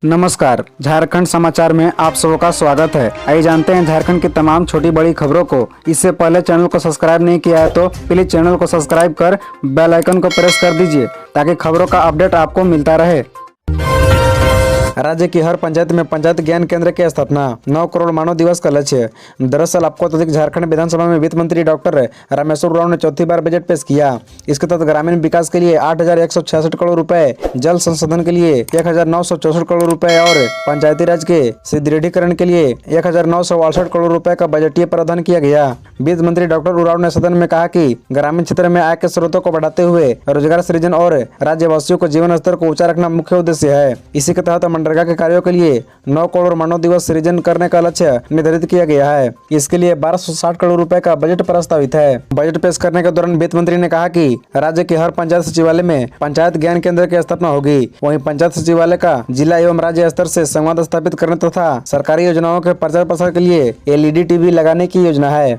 नमस्कार, झारखंड समाचार में आप सबका स्वागत है। आइए जानते हैं झारखंड की तमाम छोटी बड़ी खबरों को। इससे पहले चैनल को सब्सक्राइब नहीं किया है तो प्लीज चैनल को सब्सक्राइब कर बेल आइकन को प्रेस कर दीजिए ताकि खबरों का अपडेट आपको मिलता रहे। राज्य की हर पंचायत में पंचायत ज्ञान केंद्र की स्थापना, 9 करोड़ मानव दिवस का लक्ष्य। दरअसल आपको अत्यधिक झारखंड विधानसभा में वित्त मंत्री डॉक्टर रामेश्वर उरांव ने चौथी बार बजट पेश किया। इसके तहत ग्रामीण विकास के लिए 8,166 करोड़ रुपए, जल संसाधन के लिए 1,964 करोड़ रुपए और पंचायती राज के सुदृढ़ीकरण के लिए 1,968 करोड़ रुपए का बजटीय प्रावधान किया गया। वित्त मंत्री डॉक्टर उरांव ने सदन में कहा कि ग्रामीण क्षेत्र में आय के स्रोतों को बढ़ाते हुए रोजगार सृजन और राज्यवासियों को जीवन स्तर को ऊंचा रखना मुख्य उद्देश्य है। इसी के तहत मनरेगा के कार्यों के लिए 9 करोड़ मानव दिवस सृजन करने का लक्ष्य निर्धारित किया गया है। इसके लिए 1260 करोड़ रुपए का बजट प्रस्तावित है। बजट पेश करने के दौरान वित्त मंत्री ने कहा कि राज्य के हर पंचायत सचिवालय में पंचायत ज्ञान केंद्र की स्थापना होगी। वहीं पंचायत सचिवालय का जिला एवं राज्य स्तर से संवाद स्थापित करने तथा सरकारी योजनाओं के प्रचार प्रसार के लिए LED टीवी लगाने की योजना है।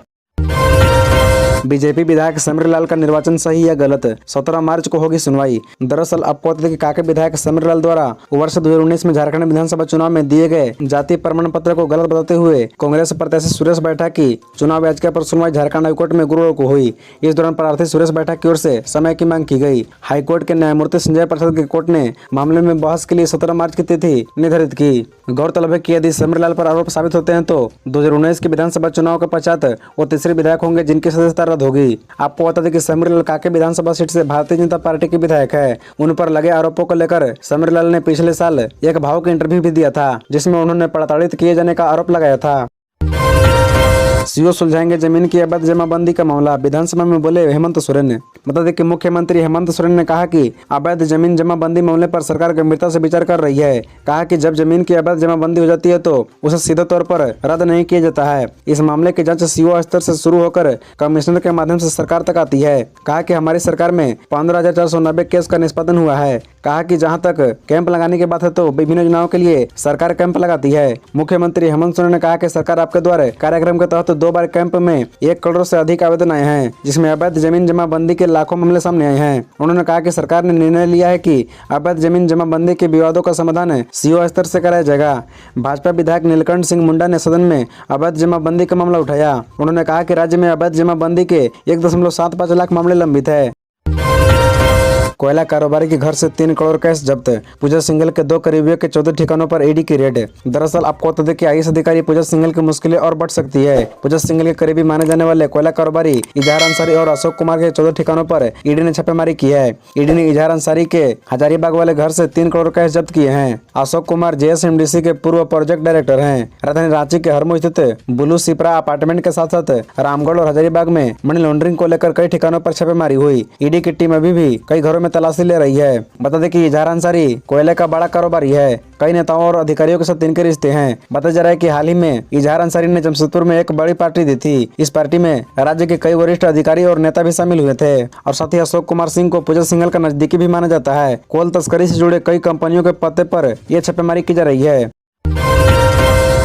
बीजेपी विधायक समीरलाल का निर्वाचन सही या गलत, 17 मार्च को होगी सुनवाई। दरअसल आपको बता दें कि कांके विधायक समीरलाल द्वारा वर्ष 2019 में झारखंड विधानसभा चुनाव में दिए गए जाति प्रमाण पत्र को गलत बताते हुए कांग्रेस प्रत्याशी सुरेश बैठा की चुनाव याचिका पर सुनवाई झारखंड हाईकोर्ट में गुरुवार को हुई। इस दौरान प्रार्थी सुरेश बैठा की ओर से समय की मांग की गई। हाईकोर्ट के न्यायमूर्ति संजय प्रसाद की कोर्ट ने मामले में बहस के लिए 17 मार्च की तिथि निर्धारित की। गौरतलब है कि यदि समीरलाल पर आरोप साबित होते हैं तो 2019 के विधानसभा चुनाव के पश्चात वो तीसरे विधायक होंगे जिनकी सदस्यता रद्द होगी। आपको बता दें कि समीरलाल कांके विधानसभा सीट से भारतीय जनता पार्टी के विधायक है। उन पर लगे आरोपों को लेकर समीरलाल ने पिछले साल एक भावुक इंटरव्यू भी दिया था जिसमें उन्होंने प्रताड़ित किए जाने का आरोप लगाया था। सीओ सुलझाएंगे जमीन की अवैध जमाबंदी का मामला, विधानसभा में बोले हेमंत सोरेन। बता दें कि मुख्यमंत्री हेमंत सोरेन ने कहा कि अवैध जमीन जमाबंदी मामले पर सरकार गंभीरता से विचार कर रही है। कहा कि जब जमीन की अवैध जमाबंदी हो जाती है तो उसे सीधे तौर पर रद्द नहीं किया जाता है। इस मामले की जांच सीओ स्तर से शुरू होकर कमिश्नर के माध्यम से सरकार तक आती है। कहा कि हमारी सरकार में 15,490 केस का निष्पादन हुआ है। कहा कि जहां तक कैंप लगाने की बात है तो विभिन्न योजनाओं के लिए सरकार कैंप लगाती है। मुख्यमंत्री हेमंत सोरेन ने कहा कि सरकार आपके द्वारा कार्यक्रम के तहत 2 बार कैंप में 1 करोड़ से अधिक आवेदन आए हैं जिसमें अवैध जमीन जमाबंदी के लाखों मामले सामने आए हैं। उन्होंने कहा कि सरकार ने निर्णय लिया है कि अवैध जमीन जमाबंदी के विवादों का समाधान सीओ स्तर से कराया जाएगा। भाजपा विधायक नीलकंठ सिंह मुंडा ने सदन में अवैध जमाबंदी का मामला उठाया। उन्होंने कहा कि राज्य में अवैध जमाबंदी के 1.75 लाख मामले लंबित है। कोयला कारोबारी के घर से 3 करोड़ कैश जब्त, पूजा सिंघल के 2 करीबियों के 14 ठिकानों पर ईडी की रेड। दरअसल आपको बता दें कि IAS अधिकारी पूजा सिंघल की मुश्किलें और बढ़ सकती है। पूजा सिंघल के करीबी माने जाने वाले कोयला कारोबारी इजहार अंसारी और अशोक कुमार के 14 ठिकानों पर ईडी ने छापेमारी की है। ईडी ने इजहार अंसारी के हजारीबाग वाले घर से 3 करोड़ कैश जब्त किए हैं। अशोक कुमार JSMDC के पूर्व प्रोजेक्ट डायरेक्टर हैं। राजधानी रांची के हरमू स्थित बुलू सिपरा अपार्टमेंट के साथ साथ रामगढ़ और हजारीबाग में मनी लॉन्ड्रिंग को लेकर कई ठिकानों पर छापेमारी हुई। ईडी की टीम अभी भी कई घरों में तलाशी ले रही है। बता दें कि इजहार अंसारी कोयले का बड़ा कारोबारी है। कई नेताओं और अधिकारियों के साथ इनके रिश्ते हैं। बताया जा रहा है कि हाल ही में इजहार अंसारी ने जमशेदपुर में एक बड़ी पार्टी दी थी। इस पार्टी में राज्य के कई वरिष्ठ अधिकारी और नेता भी शामिल हुए थे और साथ ही अशोक कुमार सिंह को पूजा सिंघल का नजदीकी भी माना जाता है। कोल तस्करी से जुड़े कई कंपनियों के पते पर यह छापेमारी की जा रही है।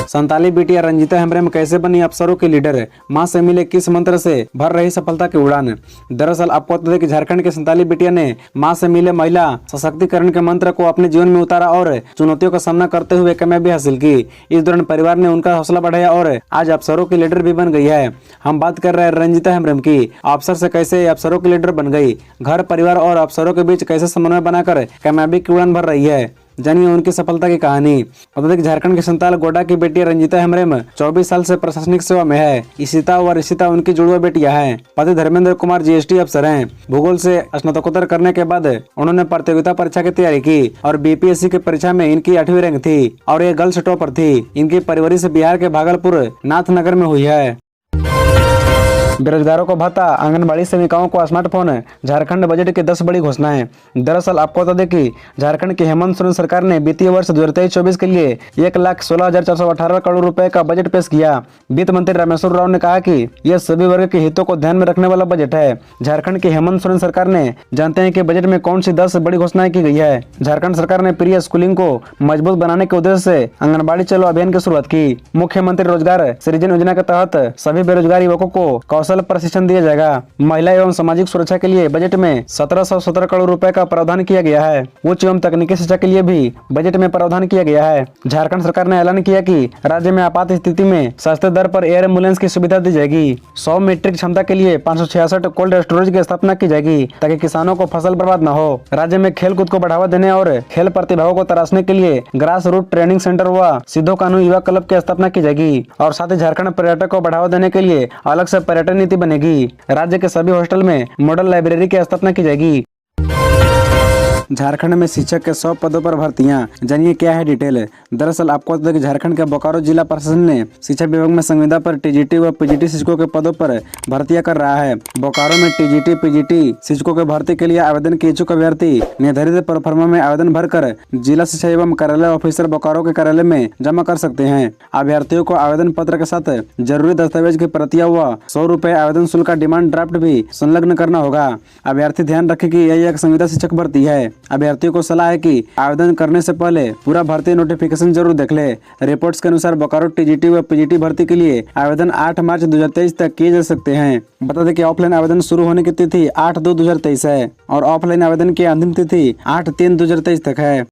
संताली बिटिया रंजीता हेम्ब्रम कैसे बनी अफसरों की लीडर, मां से मिले किस मंत्र से भर रही सफलता की उड़ान। दरअसल आपको बता दें कि झारखंड के संताली बिटिया ने मां से मिले महिला सशक्तिकरण के मंत्र को अपने जीवन में उतारा और चुनौतियों का सामना करते हुए कामयाबी हासिल की। इस दौरान परिवार ने उनका हौसला बढ़ाया और आज अफसरों की लीडर भी बन गई है। हम बात कर रहे हैं रंजीता हेम्ब्रम की। अफसर से कैसे अफसरों की लीडर बन गई, घर परिवार और अफसरों के बीच कैसे समन्वय बनाकर कामयाबी की उड़ान भर रही है, जानिए उनकी सफलता की कहानी। बता दें कि झारखंड के संताल गोड्डा की बेटी रंजीता हेम्ब्रम 24 साल से प्रशासनिक सेवा में है। इशिता व ऋषिता उनकी जुड़वा बेटियां हैं। पति धर्मेंद्र कुमार GST अफसर हैं। भूगोल से स्नातकोत्तर करने के बाद उन्होंने प्रतियोगिता परीक्षा की तैयारी की और BPSC की परीक्षा में इनकी 8वीं रैंक थी और ये गर्ल्स टॉपर थी। इनकी परवरिश बिहार के भागलपुर नाथनगर में हुई है। बेरोजगारों को भत्ता, आंगनबाड़ी सेविकाओं को स्मार्टफोन, झारखंड बजट की 10 बड़ी घोषणाएं। दरअसल आपको बता दें कि झारखंड की हेमंत सोरेन सरकार ने वित्तीय वर्ष 2023-24 के लिए 1,16,418 करोड़ रुपए का बजट पेश किया। वित्त मंत्री रामेश्वर उरांव ने कहा कि यह सभी वर्ग के हितों को ध्यान में रखने वाला बजट है। झारखंड की हेमंत सोरेन सरकार ने जानते हैं कि बजट में कौन सी 10 बड़ी घोषणाएं की गई है। झारखंड सरकार ने प्री स्कूलिंग को मजबूत बनाने के उद्देश्य से आंगनबाड़ी चलो अभियान की शुरुआत की। मुख्यमंत्री रोजगार सृजन योजना के तहत सभी बेरोजगार युवकों को कौशल प्रशिक्षण दिया जाएगा। महिला एवं सामाजिक सुरक्षा के लिए बजट में 1717 करोड़ रुपए का प्रावधान किया गया है। उच्च एवं तकनीकी शिक्षा के लिए भी बजट में प्रावधान किया गया है। झारखंड सरकार ने ऐलान किया कि राज्य में आपात स्थिति में सस्ते दर पर एयर एम्बुलेंस की सुविधा दी जाएगी। 100 मीट्रिक क्षमता के लिए 566 कोल्ड स्टोरेज की स्थापना की जाएगी ताकि किसानों को फसल बर्बाद न हो। राज्य में खेल कूद को बढ़ावा देने और खेल प्रतिभाओं को तराशने के लिए ग्रास रूट ट्रेनिंग सेंटर व सिद्धो कानू युवा क्लब की स्थापना की जाएगी और साथ ही झारखंड पर्यटक को बढ़ावा देने के लिए अलग से पर्यटन नीति बनेगी। राज्य के सभी हॉस्टल में मॉडल लाइब्रेरी की स्थापना की जाएगी। झारखंड में शिक्षक के 100 पदों पर भर्तियां, जानिए क्या है डिटेल। दरअसल आपको बता दें कि झारखंड के बोकारो जिला प्रशासन ने शिक्षा विभाग में संविदा पर टीजीटी व पीजीटी शिक्षकों के पदों पर भर्तियां कर रहा है। बोकारो में टीजीटी पीजीटी शिक्षकों के भर्ती के लिए आवेदन के इच्छुक अभ्यर्थी निर्धारित प्रोफार्मा में आवेदन भरकर जिला शिक्षा एवं कार्यालय ऑफिसर बोकारो के कार्यालय में जमा कर सकते हैं। अभ्यर्थियों को आवेदन पत्र के साथ जरूरी दस्तावेज की प्रतियां व 100 रुपए आवेदन शुल्क का डिमांड ड्राफ्ट भी संलग्न करना होगा। अभ्यर्थी ध्यान रखे कि यह एक संविदा शिक्षक भर्ती है। अभ्यर्थियों को सलाह है कि आवेदन करने से पहले पूरा भर्ती नोटिफिकेशन जरूर देख ले। रिपोर्ट्स के अनुसार बोकारो टीजीटी व पीजीटी भर्ती के लिए आवेदन 8 मार्च 2023 तक किए जा सकते हैं। बता दें कि ऑफलाइन आवेदन शुरू होने की तिथि 8/2/2023 है और ऑफलाइन आवेदन की अंतिम तिथि 8/3/2023 तक है।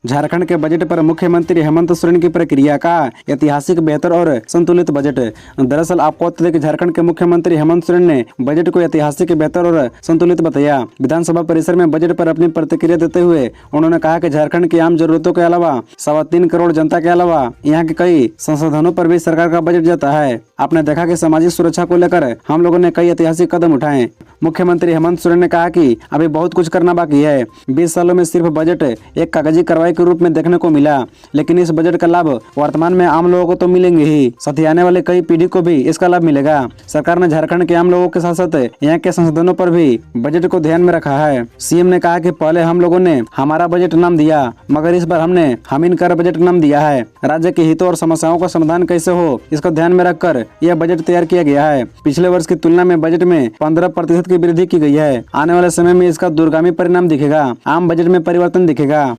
झारखंड के बजट पर मुख्यमंत्री हेमंत सोरेन की प्रक्रिया का ऐतिहासिक, बेहतर और संतुलित बजट। दरअसल आपको बता दें कि झारखंड के मुख्यमंत्री हेमंत सोरेन ने बजट को ऐतिहासिक, बेहतर और संतुलित बताया। विधानसभा परिसर में बजट पर अपनी प्रतिक्रिया देते हुए उन्होंने कहा कि झारखंड की आम जरूरतों के अलावा 3.25 करोड़ जनता के अलावा यहाँ के कई संसाधनों पर भी सरकार का बजट जाता है। आपने देखा कि सामाजिक सुरक्षा को लेकर हम लोगों ने कई ऐतिहासिक कदम उठाए। मुख्यमंत्री हेमंत सोरेन ने कहा कि अभी बहुत कुछ करना बाकी है। 20 सालों में सिर्फ बजट एक कागजी कार्रवाई के रूप में देखने को मिला, लेकिन इस बजट का लाभ वर्तमान में आम लोगों को तो मिलेंगे ही, साथ ही आने वाले कई पीढ़ी को भी इसका लाभ मिलेगा। सरकार ने झारखंड के आम लोगों के साथ साथ यहाँ के संसाधनों पर भी बजट को ध्यान में रखा है। सीएम ने कहा कि पहले हम लोगों ने हमारा बजट नाम दिया, मगर इस बार हमने हम इनका बजट नाम दिया है। राज्य के हितों और समस्याओं का समाधान कैसे हो, इसको ध्यान में रखकर यह बजट तैयार किया गया है। पिछले वर्ष की तुलना में बजट में 15% की वृद्धि की गई है। आने वाले समय में इसका दूरगामी परिणाम दिखेगा। आम बजट में परिवर्तन दिखेगा।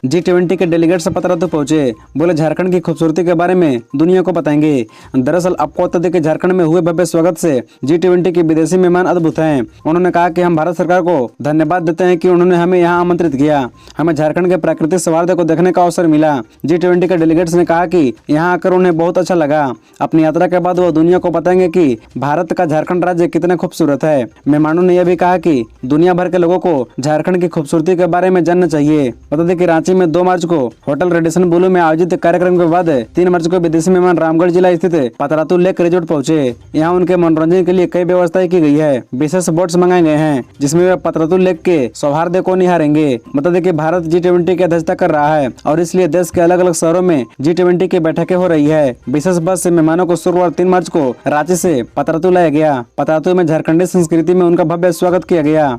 G20 के डेलीगेट्स पतरातू पहुंचे, बोले झारखंड की खूबसूरती के बारे में दुनिया को बताएंगे। दरअसल आपको बता दें कि झारखंड में हुए भव्य स्वागत से G20 के विदेशी मेहमान अद्भुत हैं। उन्होंने कहा कि हम भारत सरकार को धन्यवाद देते हैं कि उन्होंने हमें यहाँ आमंत्रित किया। हमें झारखंड के प्राकृतिक सौहार्द को देखने का अवसर मिला। G20 के डेलीगेट्स ने कहा कि यहाँ आकर उन्हें बहुत अच्छा लगा। अपनी यात्रा के बाद वो दुनिया को बताएंगे कि भारत का झारखंड राज्य कितना खूबसूरत है। मेहमानों ने यह भी कहा कि दुनिया भर के लोगों को झारखंड की खूबसूरती के बारे में जानना चाहिए। बता दें कि रांची में 2 मार्च को होटल रेडिसन ब्लू में आयोजित कार्यक्रम के बाद 3 मार्च को विदेशी मेहमान रामगढ़ जिला स्थित पतरातू लेक रिजोर्ट पहुंचे। यहाँ उनके मनोरंजन के लिए कई व्यवस्थाएं की गई है। विशेष बोट्स मंगाए गए हैं जिसमें वे पतरातू लेक के सौहार्द को निहारेंगे। बता दें कि भारत G20 की अध्यक्षता कर रहा है और इसलिए देश के अलग अलग शहरों में G20 की बैठकें हो रही है। विशेष बस से मेहमानों को शुक्रवार 3 मार्च को रांची से पतरातू लाया गया। पतरातू में झारखंडी संस्कृति में उनका भव्य स्वागत किया गया।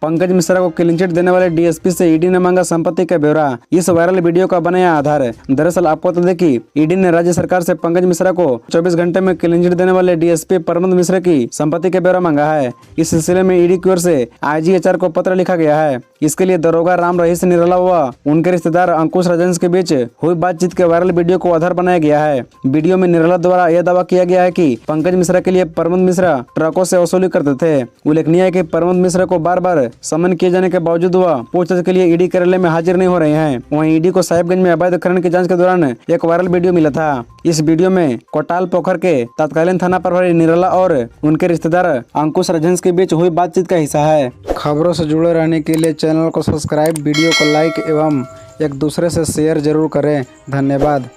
पंकज मिश्रा को क्लीन चिट देने वाले डीएसपी से ईडी ने मांगा संपत्ति का ब्यौरा। इस वायरल वीडियो का बनाया आधार। दरअसल आपको बता दें कि ईडी ने राज्य सरकार से पंकज मिश्रा को 24 घंटे में क्लीन चिट देने वाले डीएसपी प्रमोद मिश्रा की संपत्ति का ब्यौरा मांगा है। इस सिलसिले में ईडी की ओर से आईजीएचआर को पत्र लिखा गया है। इसके लिए दरोगा राम रहीस निराला व उनके रिश्तेदार अंकुश राजंस के बीच हुई बातचीत के वायरल वीडियो को आधार बनाया गया है। वीडियो में निराला द्वारा यह दावा किया गया है कि पंकज मिश्रा के लिए प्रमोद मिश्रा ट्रकों से वसूली करते थे। उल्लेखनीय है कि प्रमोद मिश्रा को बार बार समन किए जाने के बावजूद वह पूछताछ के लिए ईडी कार्यालय में हाजिर नहीं हो रहे हैं। वहीं ईडी को साहिबगंज में अवैध खनन की जांच के दौरान एक वायरल वीडियो मिला था। इस वीडियो में कोटाल पोखर के तत्कालीन थाना प्रभारी निराला और उनके रिश्तेदार अंकुश राजंस के बीच हुई बातचीत का हिस्सा है। खबरों से जुड़े रहने के लिए चैनल को सब्सक्राइब, वीडियो को लाइक एवं एक दूसरे से शेयर जरूर करें। धन्यवाद।